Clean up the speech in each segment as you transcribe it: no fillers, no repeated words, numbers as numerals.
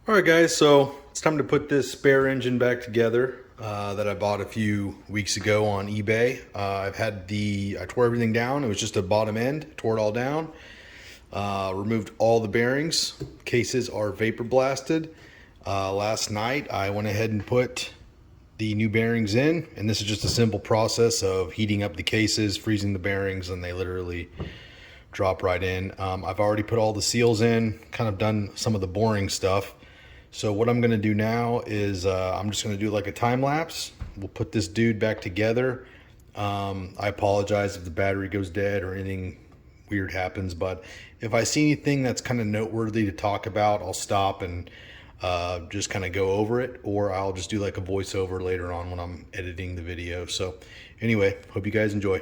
Alright guys, so it's time to put this spare engine back together that I bought a few weeks ago on eBay. I tore everything down. It was just a bottom end, tore it all down. Removed all the bearings. Cases are vapor blasted. Last night I went ahead and put the new bearings in, and this is just a simple process of heating up the cases, freezing the bearings, and they literally drop right in. I've already put all the seals in, kind of done some of the boring stuff. So what I'm gonna do now is I'm just gonna do like a time lapse. We'll put this dude back together. I apologize if the battery goes dead or anything weird happens, but if I see anything that's kind of noteworthy to talk about, I'll stop and just kind of go over it, or I'll just do like a voiceover later on when I'm editing the video. So anyway, hope you guys enjoy.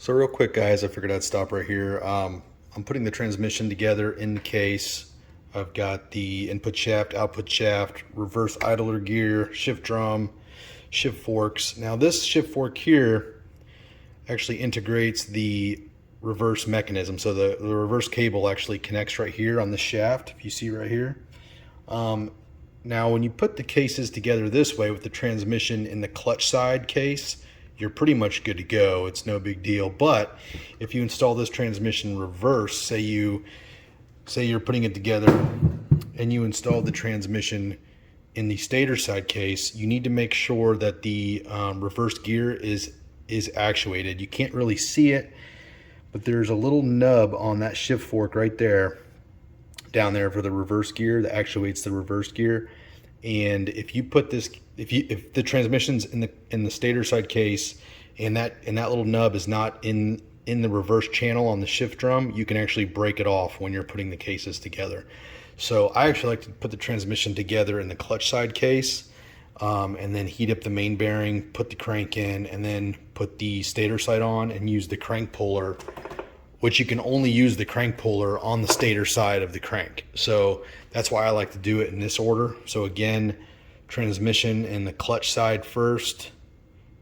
So real quick guys, I figured I'd stop right here. I'm putting the transmission together in the case. I've got the input shaft, output shaft, reverse idler gear, shift drum, shift forks. Now this shift fork here actually integrates the reverse mechanism. So the reverse cable actually connects right here on the shaft, if you see right here. Now when you put the cases together this way with the transmission in the clutch side case, you're pretty much good to go. It's no big deal. But if you install this transmission reverse, say you're putting it together and you install the transmission in the stator side case, you need to make sure that the reverse gear is actuated. You can't really see it, but there's a little nub on that shift fork right there, down there for the reverse gear that actuates the reverse gear. And if you put this, if the transmission's in the stator side case and that little nub is not in the reverse channel on the shift drum, you can actually break it off when you're putting the cases together. So I actually like to put the transmission together in the clutch side case, and then heat up the main bearing, put the crank in, and then put the stator side on and use the crank puller, which you can only use the crank puller on the stator side of the crank. So that's why I like to do it in this order. So again, transmission in the clutch side first,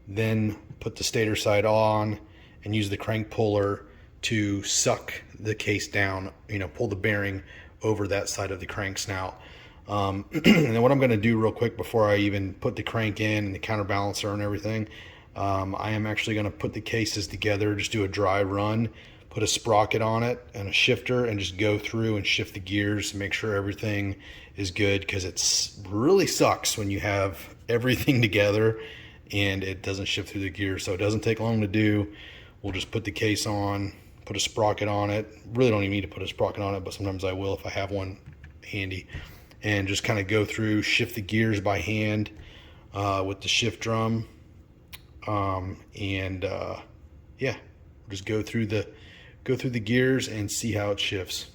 then put the stator side on and use the crank puller to suck the case down, pull the bearing over that side of the crank snout. And then what I'm gonna do real quick before I even put the crank in and the counterbalancer and everything, I am actually gonna put the cases together, just do a dry run, put a sprocket on it and a shifter, and just go through and shift the gears, make sure everything is good, because it's really sucks when you have everything together and it doesn't shift through the gears. So it doesn't take long to do. We'll just put the case on, put a sprocket on it. Really don't even need to put a sprocket on it, but sometimes I will if I have one handy. And just kind of go through, shift the gears by hand with the shift drum. Yeah, just go through the gears and see how it shifts.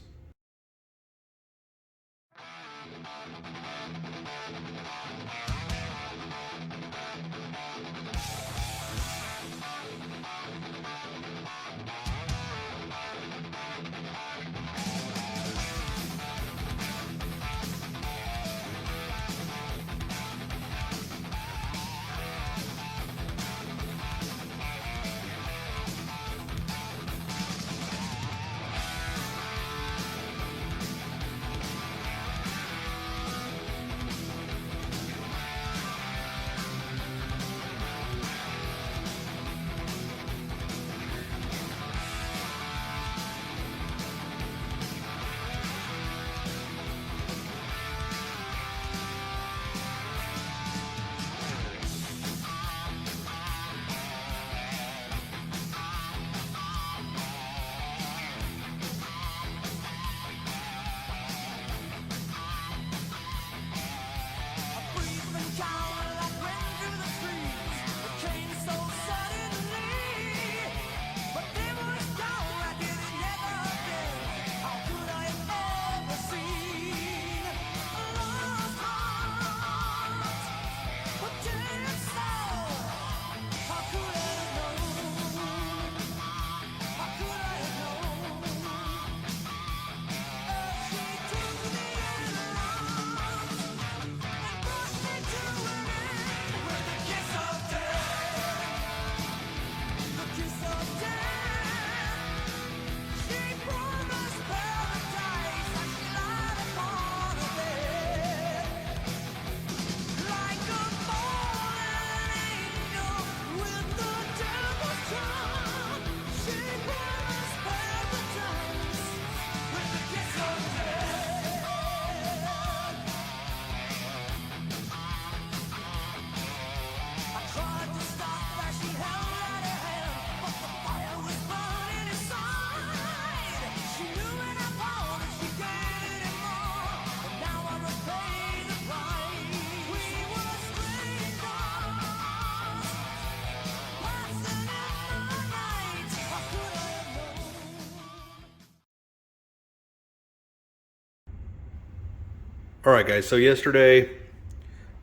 All right, guys. So yesterday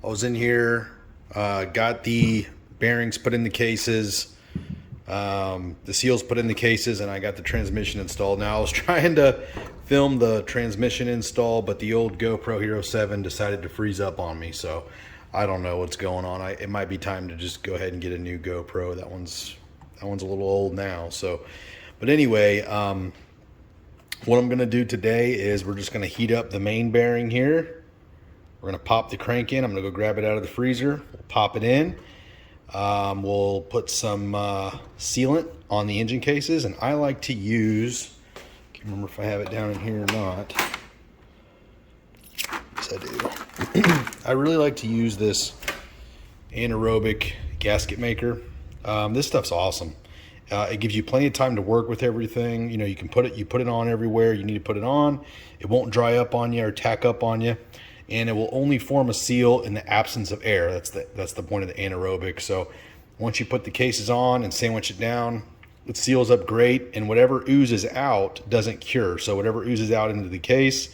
I was in here, got the bearings put in the cases, the seals put in the cases, and I got the transmission installed. Now I was trying to film the transmission install, but the old GoPro Hero 7 decided to freeze up on me. So I don't know what's going on. It might be time to just go ahead and get a new GoPro. That one's a little old now. So, but anyway, what I'm going to do today is we're just going to heat up the main bearing here. We're going to pop the crank in. I'm going to go grab it out of the freezer. We'll pop it in. We'll put some sealant on the engine cases, and I like to use, I can't remember if I have it down in here or not. Yes, I do. I really like to use this anaerobic gasket maker. This stuff's awesome. It gives you plenty of time to work with everything. You know, you put it on everywhere you need to put it on. It won't dry up on you or tack up on you, and it will only form a seal in the absence of air. That's the point of the anaerobic. So once you put the cases on and sandwich it down, it seals up great, and whatever oozes out doesn't cure. So whatever oozes out into the case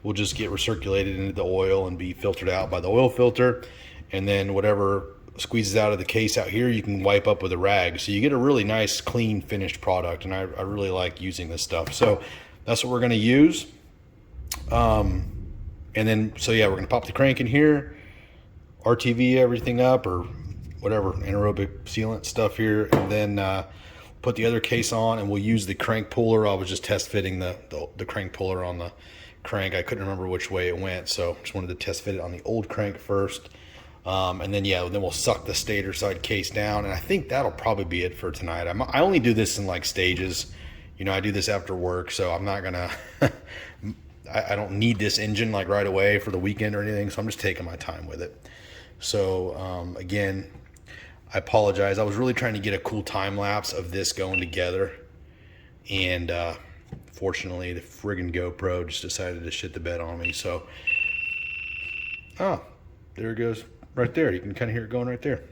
will just get recirculated into the oil and be filtered out by the oil filter, and then whatever squeezes out of the case out here you can wipe up with a rag, so you get a really nice clean finished product. And I really like using this stuff, so that's what we're going to use. And then so yeah, we're going to pop the crank in here, RTV everything up, or whatever anaerobic sealant stuff here, and then put the other case on, and we'll use the crank puller. I was just test fitting the crank puller on the crank. I couldn't remember which way it went, so just wanted to test fit it on the old crank first. And then then we'll suck the stator side case down, and I think that'll probably be it for tonight. I only do this in like stages. You know, I do this after work, so I'm not gonna I don't need this engine like right away for the weekend or anything, so I'm just taking my time with it. So again, I apologize. I was really trying to get a cool time lapse of this going together, and fortunately the friggin' GoPro just decided to shit the bed on me. So there it goes right there. You can kind of hear it going right there.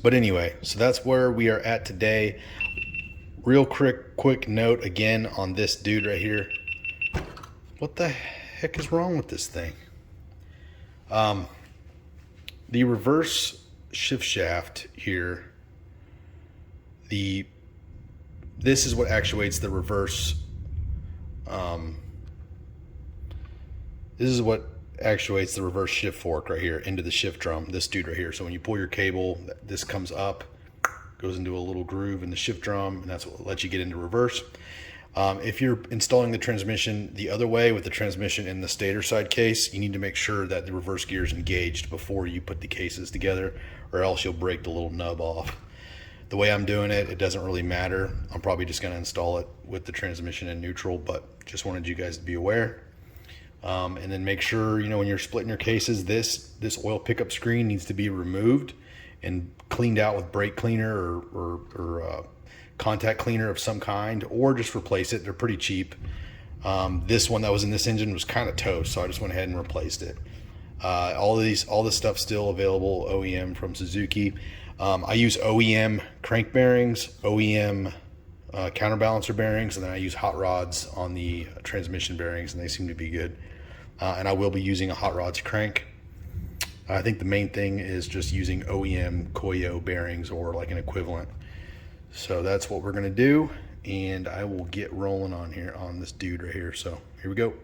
But anyway, so that's where we are at today. Real quick note again on this dude right here. What the heck is wrong with this thing? The reverse shift shaft here, this is what actuates the reverse. This is what actuates the reverse shift fork right here into the shift drum, this dude right here. So when you pull your cable, this comes up, goes into a little groove in the shift drum, and that's what lets you get into reverse. If you're installing the transmission the other way with the transmission in the stator side case, you need to make sure that the reverse gear is engaged before you put the cases together, or else you'll break the little nub off. The way I'm doing it, it doesn't really matter. I'm probably just going to install it with the transmission in neutral, but just wanted you guys to be aware. And then make sure, you know, when you're splitting your cases, this oil pickup screen needs to be removed and cleaned out with brake cleaner or contact cleaner of some kind, or just replace it. They're pretty cheap. This one that was in this engine was kind of toast, so I just went ahead and replaced it. All this stuff's still available OEM from Suzuki. I use OEM crank bearings, OEM counterbalancer bearings, and then I use hot rods on the transmission bearings, and they seem to be good. And I will be using a hot rods crank. I think the main thing is just using OEM Koyo bearings or like an equivalent. So that's what we're gonna do, and I will get rolling on here on this dude right here. So here we go.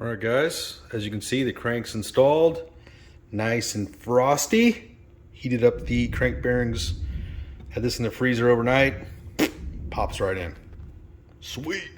Alright guys, as you can see the crank's installed, nice and frosty. Heated up the crank bearings, had this in the freezer overnight, pops right in. Sweet.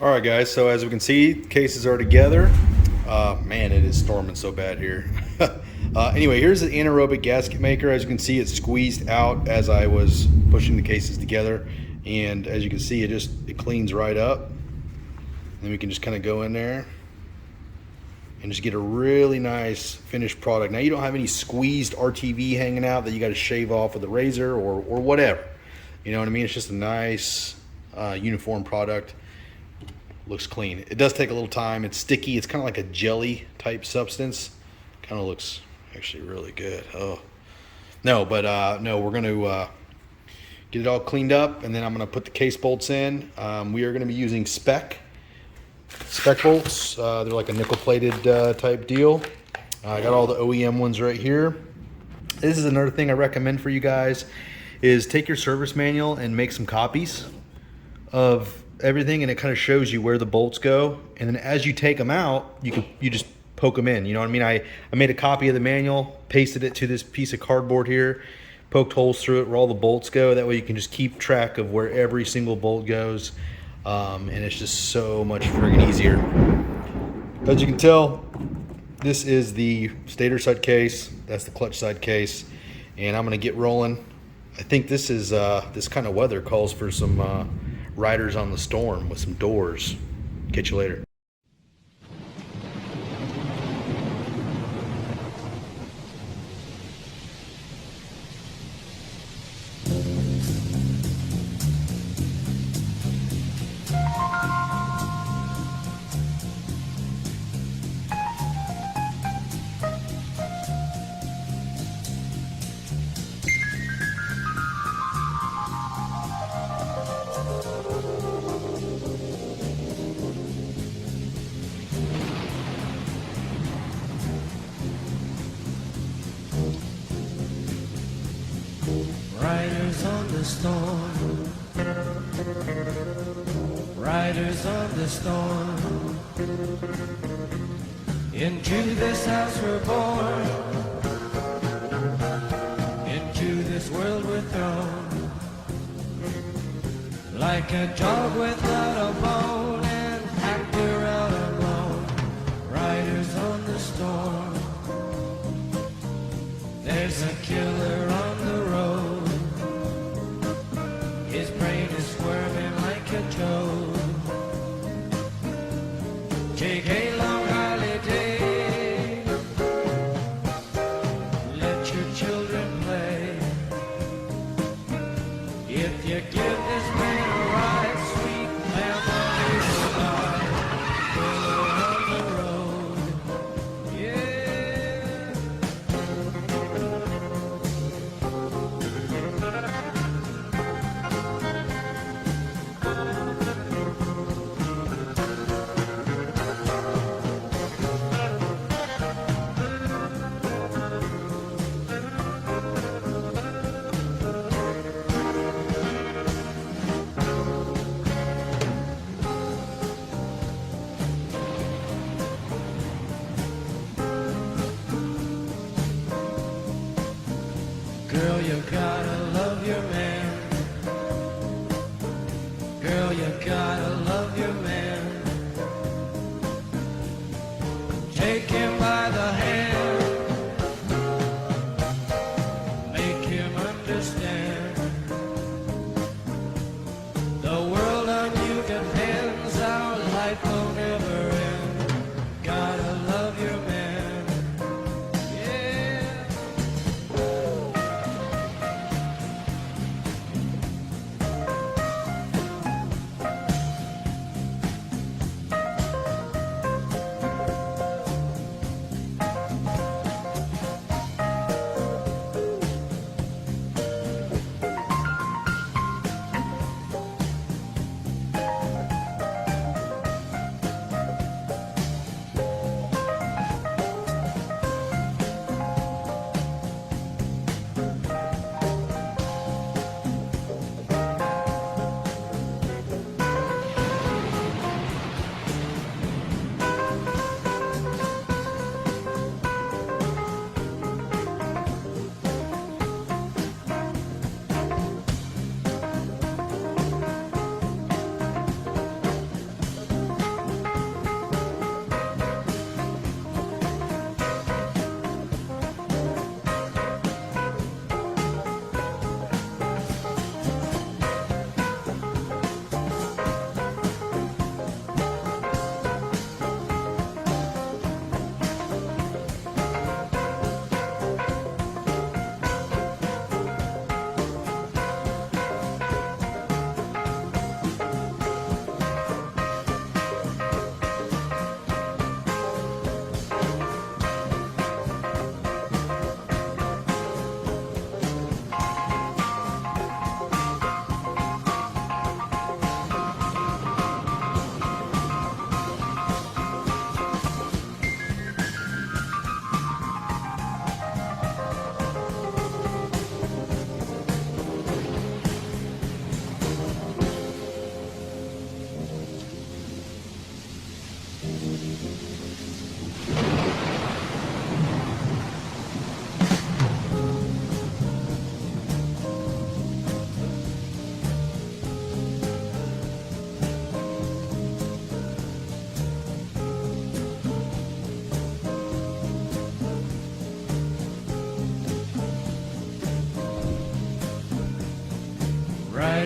All right, guys, so as we can see, cases are together. Man, it is storming so bad here. Anyway, here's the anaerobic gasket maker. As you can see, it squeezed out as I was pushing the cases together. And as you can see, it cleans right up. Then we can just kind of go in there and just get a really nice finished product. Now, you don't have any squeezed RTV hanging out that you got to shave off with a razor or whatever. You know what I mean? It's just a nice uniform product. Looks clean. It does take a little time. It's sticky. It's kind of like a jelly type substance. Kind of looks actually really good. Oh no, but no, we're going to get it all cleaned up, and then I'm going to put the case bolts in. We are going to be using spec bolts. They're like a nickel plated type deal. I got all the OEM ones right here. This is another thing I recommend for you guys is take your service manual and make some copies of everything, and it kind of shows you where the bolts go, and then as you take them out, you just poke them in. You know what I mean? I made a copy of the manual, pasted it to this piece of cardboard here, poked holes through it where all the bolts go. That way you can just keep track of where every single bolt goes, and it's just so much friggin' easier. As you can tell, this is the stator side case, that's the clutch side case, and I'm gonna get rolling. I think this is this kind of weather calls for some riders on the storm with some doors. Catch you later. Riders on the storm, riders on the storm. Into this house we're born, into this world we're thrown. Like a dog without a bone, an actor out alone. Riders on the storm. There's a killer on the road. His brain is squirming like a toad. Take a long holiday. Let your children play. If you give this man a ride, sweet memories slide. Killer on the road. Yeah. Girl, you gotta love your man. Girl, you gotta love your man. Take him by the hand. Make him understand. The world on you depends. Our life will never end. Gotta love your man. Yeah.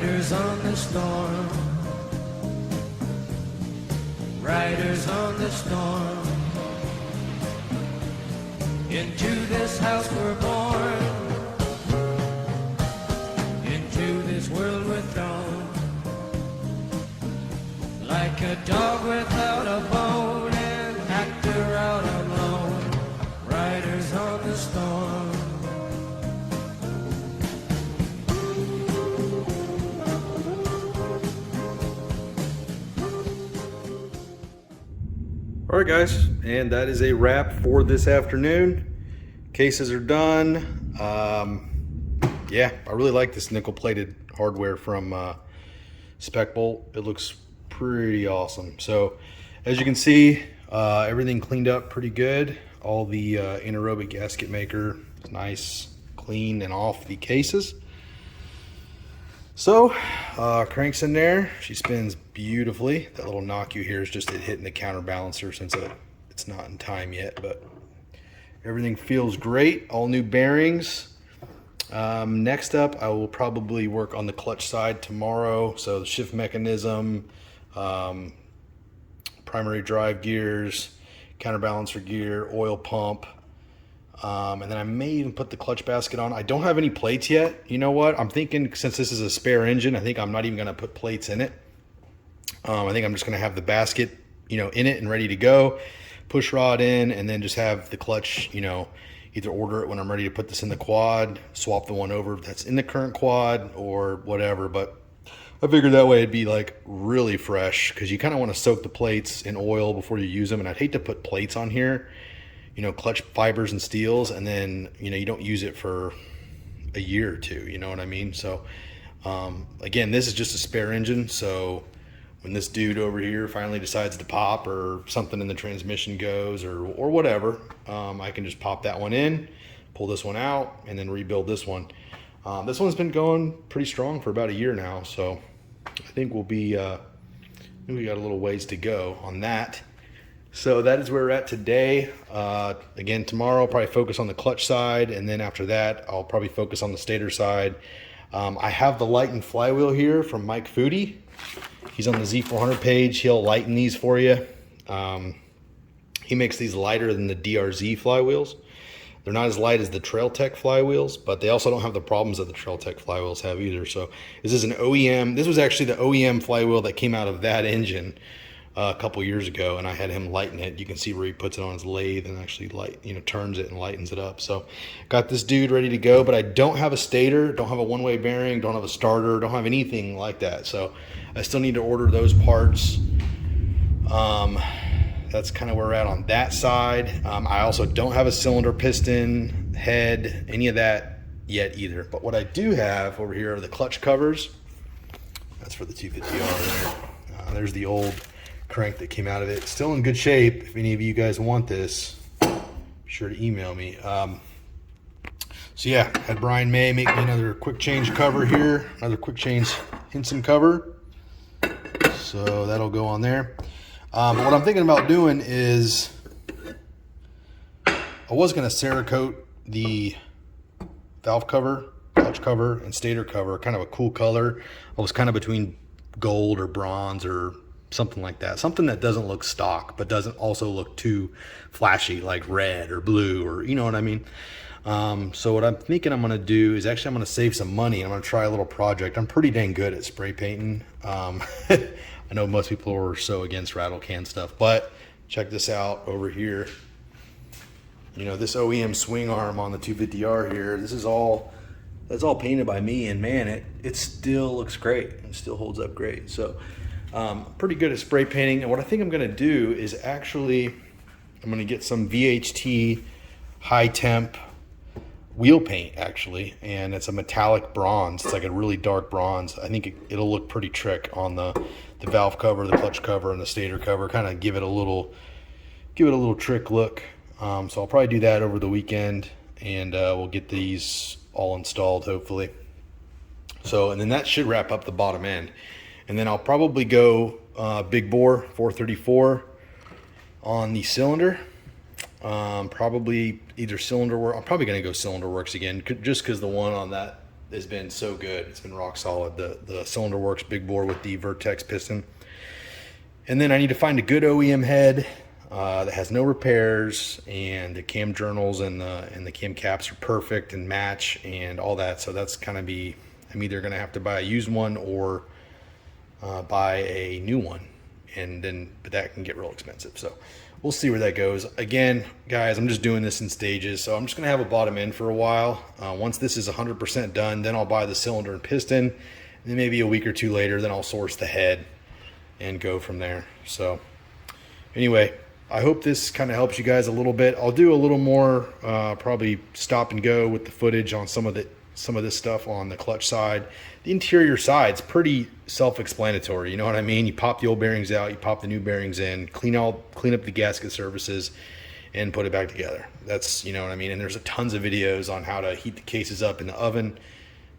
Riders on the storm. Riders on the storm. Into this house we're born. Into this world we're thrown. Like a dog without a bone, an actor out alone. Riders on the storm. All right, guys, and that is a wrap for this afternoon. Cases are done. Yeah, I really like this nickel-plated hardware from Spec Bolt. It looks pretty awesome. So, as you can see, everything cleaned up pretty good. All the anaerobic gasket maker is nice, clean, and off the cases. So, cranks in there. She spins beautifully. That little knock you hear is just it hitting the counterbalancer since it's not in time yet, but everything feels great. All new bearings. Next up, I will probably work on the clutch side tomorrow. So the shift mechanism, primary drive gears, counterbalancer gear, oil pump. And then I may even put the clutch basket on. I don't have any plates yet. You know what? I'm thinking since this is a spare engine, I think I'm not even going to put plates in it. I think I'm just going to have the basket, in it and ready to go. Push rod in, and then just have the clutch, either order it when I'm ready to put this in the quad, swap the one over that's in the current quad or whatever. But I figured that way it'd be like really fresh, because you kind of want to soak the plates in oil before you use them. And I'd hate to put plates on here, clutch fibers and steels, and then, you don't use it for a year or two, you know what I mean? So, again, this is just a spare engine. So when this dude over here finally decides to pop, or something in the transmission goes, or whatever, I can just pop that one in, pull this one out, and then rebuild this one. This one's been going pretty strong for about a year now. So I think we'll be, we got a little ways to go on that. So that is where we're at today. Again, tomorrow I'll probably focus on the clutch side, and then after that I'll probably focus on the stator side. I have the lightened flywheel here from Mike Foodie. He's on the Z400 page. He'll lighten these for you. He makes these lighter than the DRZ flywheels. They're not as light as the Trail Tech flywheels, but they also don't have the problems that the Trail Tech flywheels have either. So this is an OEM. This was actually the OEM flywheel that came out of that engine a couple years ago, and I had him lighten it. You can see where he puts it on his lathe and actually turns it and lightens it up. So got this dude ready to go, but I don't have a stator, don't have a one-way bearing, don't have a starter, don't have anything like that. So I still need to order those parts. That's kind of where we're at on that side. I also don't have a cylinder, piston, head, any of that yet either. But what I do have over here are the clutch covers. That's for the 250R there. There's the old crank that came out of it. Still in good shape. If any of you guys want this, be sure to email me. So yeah, had Brian May make me another quick change cover here, another quick change Hinson cover. So that'll go on there. But what I'm thinking about doing is, I was going to Cerakote the valve cover, clutch cover, and stator cover, kind of a cool color. I was kind of between gold or bronze or something like that. Something that doesn't look stock, but doesn't also look too flashy, like red or blue, or you know what I mean? So what I'm thinking I'm going to do is actually I'm going to save some money. I'm going to try a little project. I'm pretty dang good at spray painting. I know most people are so against rattle can stuff, but check this out over here. This OEM swing arm on the 250R here, that's all painted by me, and man, it still looks great. It still holds up great. So pretty good at spray painting. And what I think I'm going to do is actually I'm going to get some VHT high temp wheel paint actually, and it's a metallic bronze. It's like a really dark bronze. I think it'll look pretty trick on the valve cover, the clutch cover, and the stator cover. Kind of give it a little trick look. So I'll probably do that over the weekend, and we'll get these all installed hopefully. So, and then that should wrap up the bottom end, and then I'll probably go big bore 434 on the cylinder. Probably either cylinder work. I'm probably going to go cylinder works again, just because the one on that has been so good. It's been rock solid. The cylinder works big bore with the Vertex piston. And then I need to find a good OEM head that has no repairs, and the cam journals and the cam caps are perfect and match and all that. So that's kind of I'm either going to have to buy a used one or buy a new one, but that can get real expensive. So we'll see where that goes. Again, guys, I'm just doing this in stages, so I'm just going to have a bottom end for a while. Once this is 100% done, then I'll buy the cylinder and piston, and then maybe a week or two later, then I'll source the head and go from there. So anyway, I hope this kind of helps you guys a little bit. I'll do a little more probably stop and go with the footage on some of this stuff on the clutch side. The interior side's pretty self-explanatory, you know what I mean? You pop the old bearings out, you pop the new bearings in, clean up the gasket surfaces, and put it back together. That's, you know what I mean? And there's tons of videos on how to heat the cases up in the oven,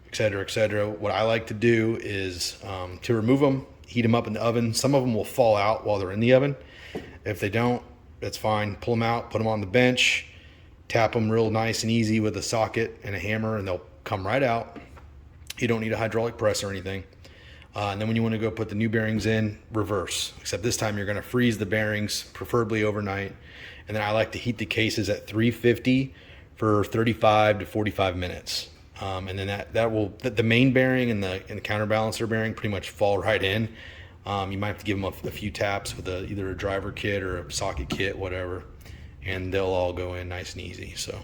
etc., etc. What I like to do is to remove them, heat them up in the oven. Some of them will fall out while they're in the oven. If they don't, that's fine. Pull them out, put them on the bench, tap them real nice and easy with a socket and a hammer, and they'll come right out. You don't need a hydraulic press or anything. And then when you want to go put the new bearings in, reverse. Except this time you're going to freeze the bearings, preferably overnight. And then I like to heat the cases at 350 for 35 to 45 minutes. And then the main bearing and the counterbalancer bearing pretty much fall right in. You might have to give them a few taps with either a driver kit or a socket kit, whatever, and they'll all go in nice and easy. So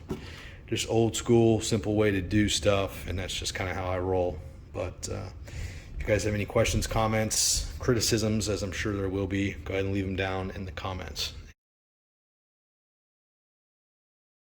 just old school, simple way to do stuff, and that's just kind of how I roll. But if you guys have any questions, comments, criticisms, as I'm sure there will be, go ahead and leave them down in the comments.